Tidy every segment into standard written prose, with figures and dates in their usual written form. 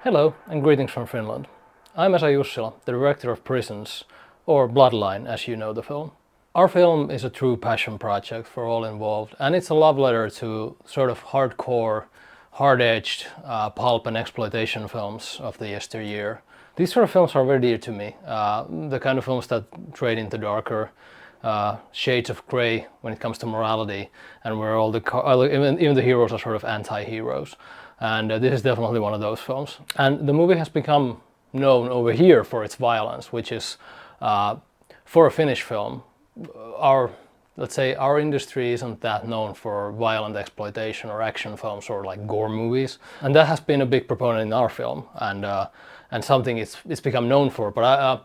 Hello and greetings from Finland. I'm Jussila, the director of Prisons, or Bloodline as you know the film. Our film is a true passion project for all involved, and it's a love letter to sort of hardcore, hard-edged pulp and exploitation films of the yesteryear. These sort of films are very dear to me, the kind of films that trade into darker shades of grey when it comes to morality, and where all even the heroes are sort of anti-heroes. And this is definitely one of those films. And the movie has become known over here for its violence, which is, for a Finnish film, let's say our industry isn't that known for violent exploitation or action films or like gore movies. And that has been a big proponent in our film, and something it's become known for. But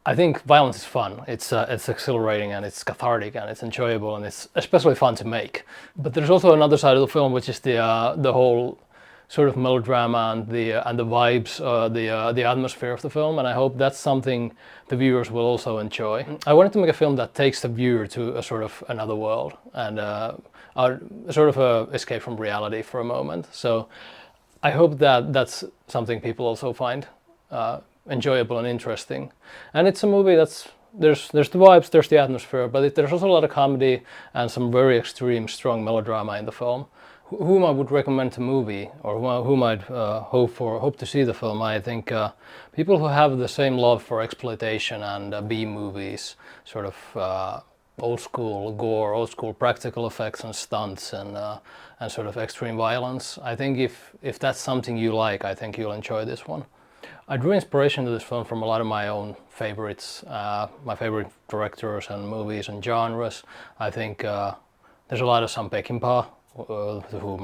I think violence is fun. It's exhilarating and it's cathartic and it's enjoyable and it's especially fun to make. But there's also another side of the film, which is the whole sort of melodrama and the vibes, the atmosphere of the film, and I hope that's something the viewers will also enjoy. I wanted to make a film that takes the viewer to a sort of another world and sort of a escape from reality for a moment. So I hope that that's something people also find enjoyable and interesting. And it's a movie that's there's the vibes, there's the atmosphere, but there's also a lot of comedy and some very extreme, strong melodrama in the film. Whom I would recommend the movie, or whom I'd hope to see the film, I think people who have the same love for exploitation and B movies, sort of old school gore, old school practical effects and stunts, and sort of extreme violence. I think if that's something you like, I think you'll enjoy this one. I drew inspiration to this film from a lot of my own favorites, my favorite directors and movies and genres. I think there's a lot of Sam Peckinpah, whom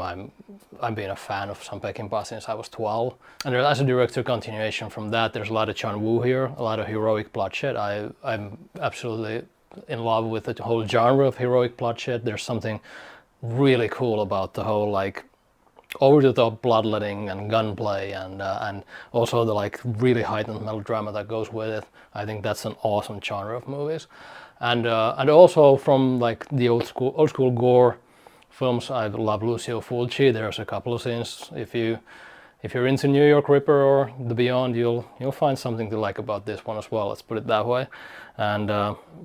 I've been a fan of Sam Peckinpah since I was 12. And as a director continuation from that, there's a lot of John Woo here, a lot of heroic bloodshed. I'm absolutely in love with the whole genre of heroic bloodshed. There's something really cool about the whole like over-the-top bloodletting and gunplay and also the like really heightened melodrama that goes with it. I think that's an awesome genre of movies. And also from like the old school gore films, I love Lucio Fulci. There's a couple of scenes. If you're into New York Ripper or The Beyond, you'll find something to like about this one as well. Let's put it that way. And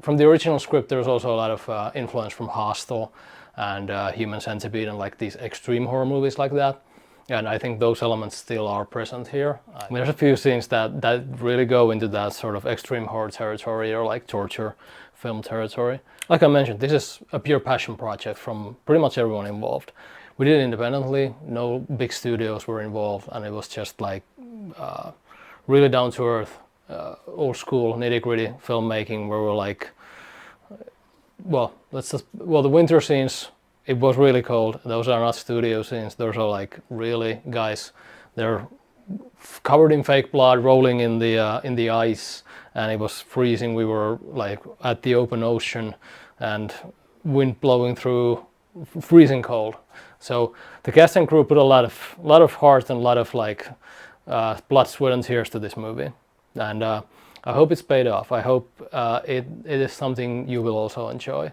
from the original script, there's also a lot of influence from Hostel and Human Centipede and like these extreme horror movies like that. And I think those elements still are present here. There's a few scenes that really go into that sort of extreme horror territory or like torture film territory. Like I mentioned, this is a pure passion project from pretty much everyone involved. We did it independently, no big studios were involved, and it was just like really down to earth, old school, nitty gritty filmmaking where we're like, the winter scenes, it was really cold. Those are not studio scenes. Those are like really guys. They're covered in fake blood, rolling in the ice, and it was freezing. We were like at the open ocean, and wind blowing through, freezing cold. So the cast and crew put a lot of heart and a lot of like blood, sweat, and tears to this movie, and I hope it's paid off. I hope it is something you will also enjoy.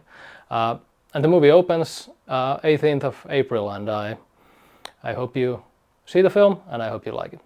And the movie opens 18th of April, and I hope you see the film, and I hope you like it.